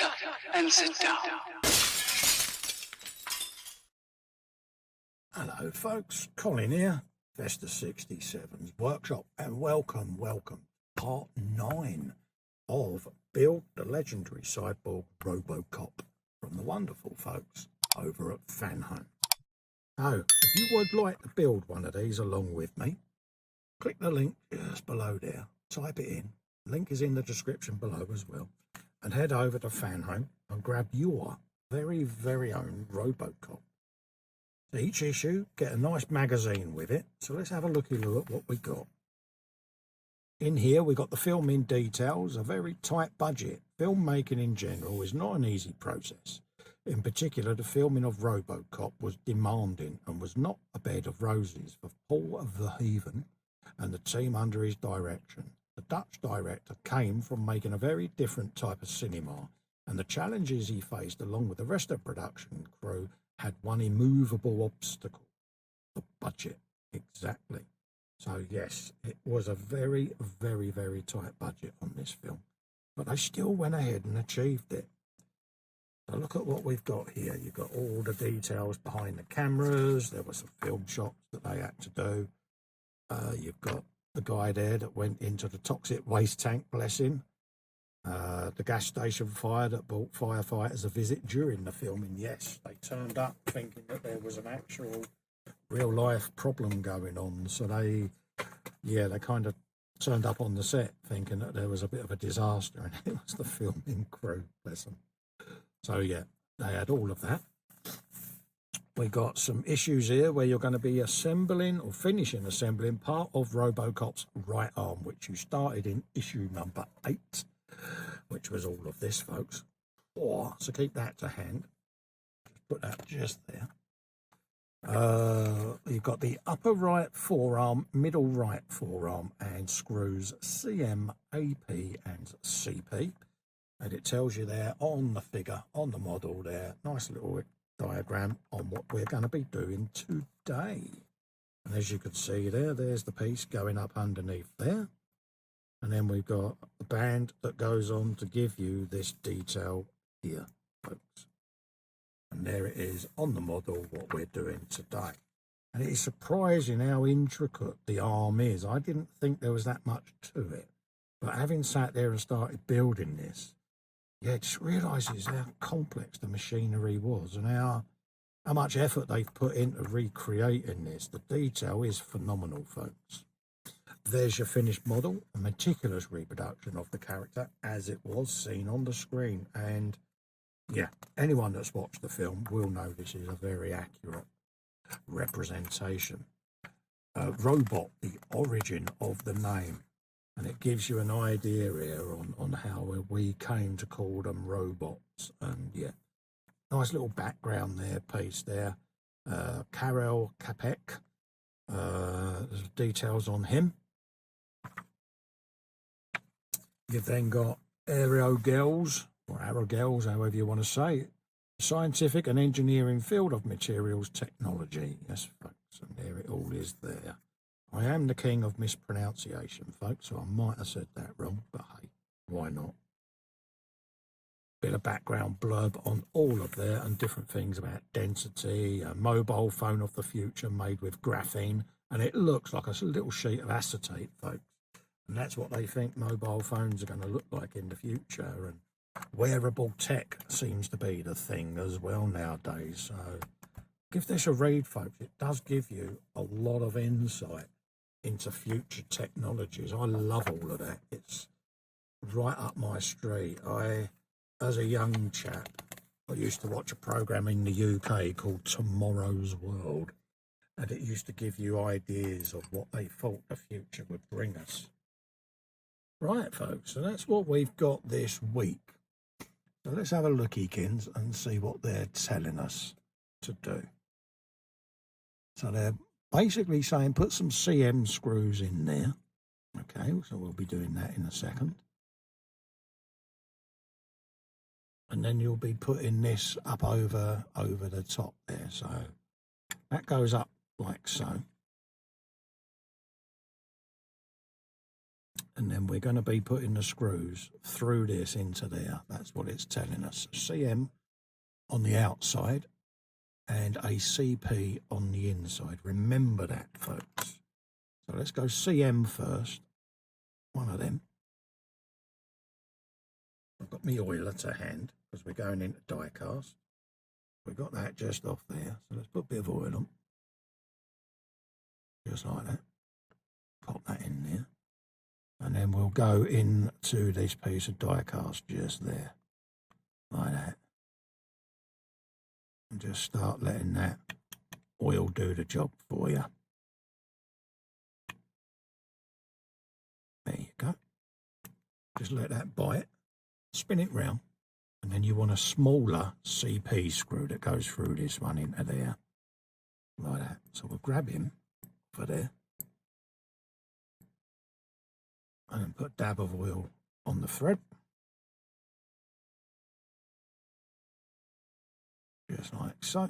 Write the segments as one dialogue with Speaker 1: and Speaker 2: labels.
Speaker 1: up and sit down.
Speaker 2: Hello folks, Colin here, Vesta 67's workshop, and welcome, part 9 of Build the Legendary Cyborg ROBOCOP from the wonderful folks over at Fanhome. So, if you would like to build one of these along with me, click the link just below there, type it in, link is in the description below as well, and head over to Fanhome and grab your very own ROBOCOP. Each issue, get a nice magazine with it. So let's have a looky look at what we got. In here, we got the filming details, a very tight budget. Filmmaking in general is not an easy process. In particular, the filming of ROBOCOP was demanding and was not a bed of roses for Paul of the Heathen and the team under his direction. The Dutch director came from making a very different type of cinema, and the challenges he faced along with the rest of the production crew had one immovable obstacle: the budget. Exactly. So yes, it was a very tight budget on this film, but they still went ahead and achieved it. So look at what we've got here. You've got all the details behind the cameras. There were some film shots that they had to do. You've got the guy there that went into the toxic waste tank, bless him. The gas station fire that brought firefighters a visit during the filming. Yes, they turned up thinking that there was an actual real life problem going on. So they kind of turned up on the set thinking that there was a bit of a disaster, and it was the filming crew, bless them. So yeah, they had all of that. We got some issues here where you're going to be assembling or finishing assembling part of ROBOCOP's right arm, which you started in issue number 8. Which was all of this, folks. So keep that to hand. Just put that just there. You've got the upper right forearm, middle right forearm, and screws CM, AP, and CP. And it tells you there on the figure, on the model there, nice little diagram on what we're going to be doing today. And as you can see there, there's the piece going up underneath there. And then we've got the band that goes on to give you this detail here, folks. And there it is on the model, what we're doing today. And it is surprising how intricate the arm is. I didn't think there was that much to it. But having sat there and started building this, yeah, just realises how complex the machinery was and how much effort they've put into recreating this. The detail is phenomenal, folks. There's your finished model, a meticulous reproduction of the character as it was seen on the screen. And yeah, anyone that's watched the film will know this is a very accurate representation. Robot, the origin of the name. And it gives you an idea here on how we came to call them robots. And yeah, nice little background there, piece there. Karel Capek, there's details on him. You've then got aerogels, or aerogels, however you want to say it, scientific and engineering field of materials technology. Yes, folks, and there it all is there. I am the king of mispronunciation, folks, so I might have said that wrong, but hey, why not? Bit of background blurb on all of there and different things about density, a mobile phone of the future made with graphene, and it looks like a little sheet of acetate, folks. And that's what they think mobile phones are going to look like in the future. And wearable tech seems to be the thing as well nowadays. So give this a read, folks. It does give you a lot of insight into future technologies. I love all of that. It's right up my street. As a young chap, I used to watch a program in the UK called Tomorrow's World. And it used to give you ideas of what they thought the future would bring us. Right, folks, so that's what we've got this week. So let's have a lookykins and see what they're telling us to do. So they're basically saying put some CM screws in there. Okay, so we'll be doing that in a second. And then you'll be putting this up over the top there. So that goes up like so. and then we're going to be putting the screws through this into there. That's what it's telling us. CM on the outside and a CP on the inside. Remember that, folks. So let's go CM first. One of them. I've got my oiler to hand because we're going into die cast. We've got that just off there. So let's put a bit of oil on. Just like that. Pop that in there. And then we'll go into this piece of die cast just there. Like that. And just start letting that oil do the job for you. There you go. Just let that bite. Spin it round. And then you want a smaller CP screw that goes through this one into there. Like that. So we'll grab him for there. And then put a dab of oil on the thread. Just like so.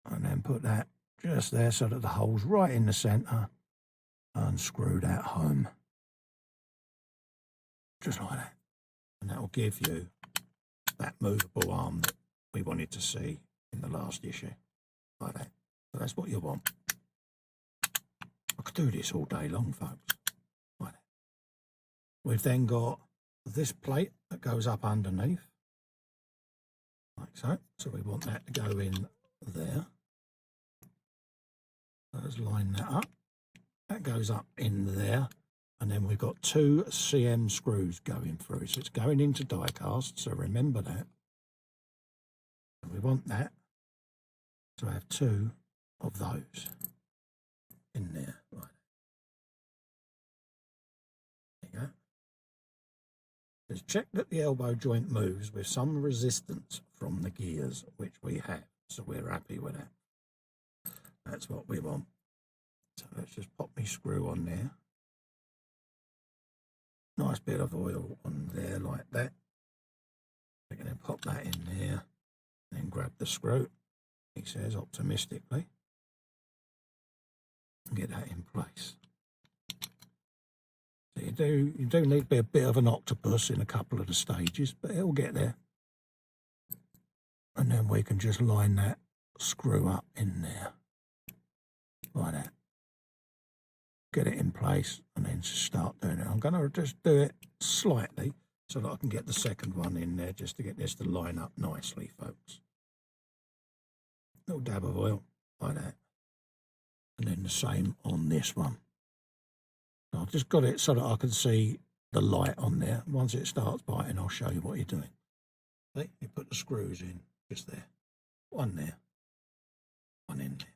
Speaker 2: And then put that just there so that the hole's right in the centre. And screw that home. Just like that. And that will give you that movable arm that we wanted to see in the last issue. Like that. So that's what you want. I could do this all day long, folks. Like that. We've then got this plate that goes up underneath. Like so. So we want that to go in there. Let's line that up. That goes up in there. And then we've got 2 CM screws going through. So it's going into die cast. So remember that. And we want that to have 2 of those in there. Right. There you go. Just check that the elbow joint moves with some resistance from the gears, which we have. So we're happy with that. That's what we want. So let's just pop my screw on there. Nice bit of oil on there like that. We're going to pop that in there. Then grab the screw, he says optimistically. And get that in place. So you do need to be a bit of an octopus in a couple of the stages, but it'll get there. And then we can just line that screw up in there. Like that. Get it in place and then start doing it. I'm going to just do it slightly so that I can get the second one in there just to get this to line up nicely, folks. Little dab of oil like that. And then the same on this one. So I've just got it so that I can see the light on there. Once it starts biting, I'll show you what you're doing. See, you put the screws in just there. One there. One in there.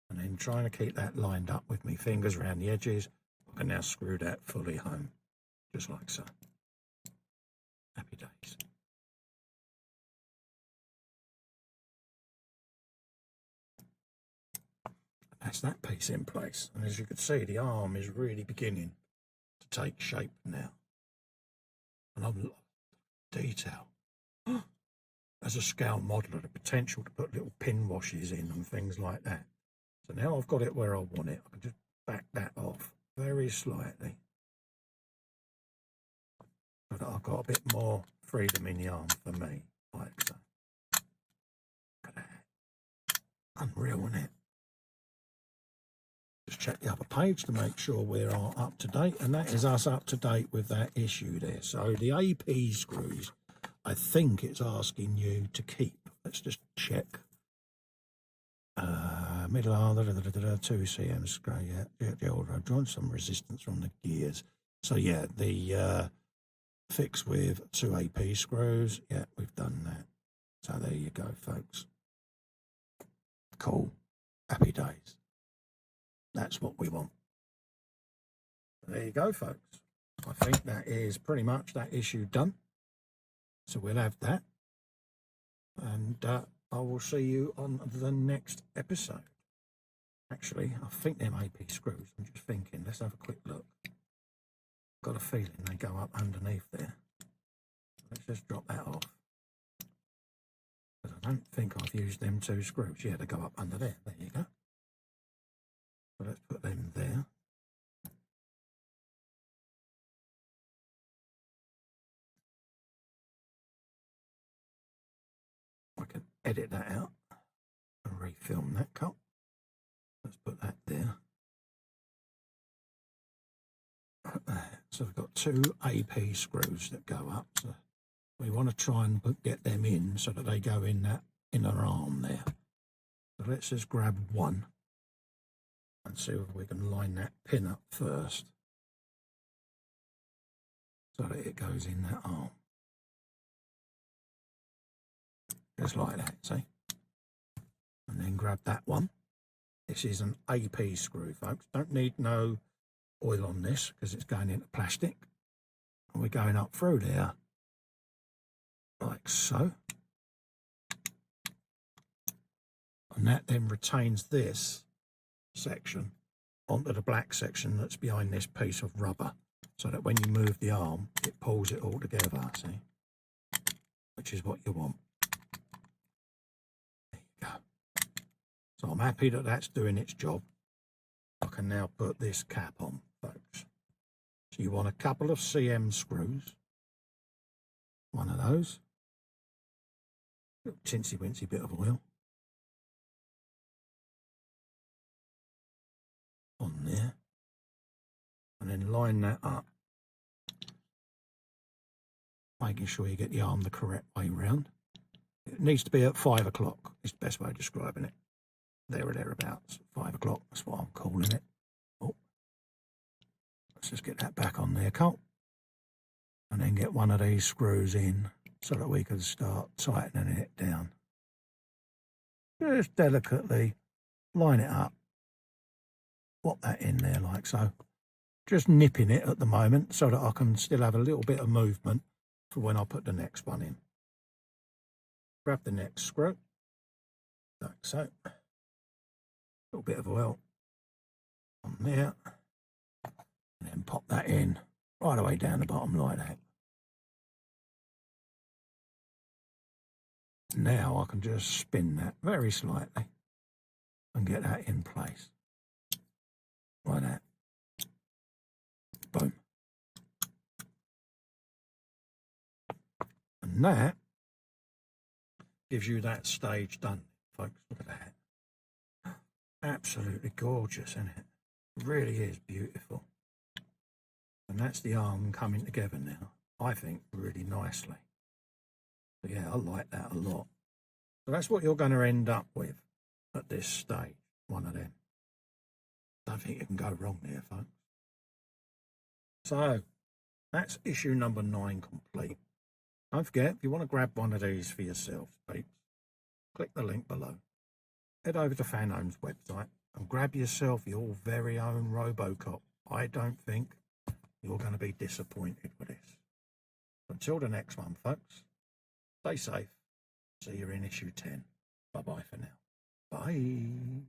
Speaker 2: And then trying to keep that lined up with my fingers around the edges, I can now screw that fully home, just like so. Happy days. That's that piece in place. And as you can see, the arm is really beginning to take shape now. And I've got detail. As a scale modeler, the potential to put little pin washes in and things like that. So now I've got it where I want it. I can just back that off very slightly. So that I've got a bit more freedom in the arm for me, like so. Look at that. Unreal, isn't it? Just check the upper page to make sure we're all up to date. And that is us up to date with that issue there. So the AP screws, I think it's asking you to keep. Let's just check. Middle arm, 2 CM screw, yeah, the old joint, some resistance from the gears. So yeah, the fix with 2 AP screws, yeah, we've done that. So there you go, folks. Cool. Happy days. That's what we want. There you go, folks. I think that is pretty much that issue done. So we'll have that. And I will see you on the next episode. Actually, I think them AP screws, I'm just thinking, let's have a quick look. Got a feeling they go up underneath there. Let's just drop that off. But I don't think I've used them 2 screws. Yeah, they go up under there. There you go. So let's put them there. edit that out and refilm that cut. Let's put that there. So we've got 2 AP screws that go up. So we want to try and get them in so that they go in that inner arm there. So let's just grab one and see if we can line that pin up first so that it goes in that arm. Just like that, see? And then grab that one. This is an AP screw, folks. Don't need no oil on this because it's going into plastic. And we're going up through there like so. And that then retains this section onto the black section that's behind this piece of rubber, so that when you move the arm, it pulls it all together, see? Which is what you want. There you go. So I'm happy that that's doing its job. I can now put this cap on, folks. So you want a couple of CM screws. One of those. Little tinsy wincy bit of oil. On there. And then line that up. Making sure you get the arm the correct way round. It needs to be at 5 o'clock. Is the best way of describing it. There or thereabouts. 5 o'clock, that's what I'm calling it. Oh. Let's just get that back on there, Colt. And then get one of these screws in so that we can start tightening it down. Just delicately line it up. Pop that in there like so. Just nipping it at the moment so that I can still have a little bit of movement for when I put the next one in. Grab the next screw, like so. A little bit of oil on there, and then pop that in right away down the bottom like that. Now I can just spin that very slightly and get that in place. Like that. Boom. And that gives you that stage done, folks. Look at that. Absolutely gorgeous, isn't it? It really is beautiful. And that's the arm coming together now, I think, really nicely. So yeah, I like that a lot. So that's what you're going to end up with at this stage, one of them. Don't think you can go wrong there, folks. So that's issue number 9 complete. Don't forget, if you want to grab one of these for yourself, peeps, click the link below. Head over to Fanhome's website and grab yourself your very own RoboCop. I don't think you're going to be disappointed with this. Until the next one, folks, stay safe. See you in issue 10. Bye-bye for now. Bye.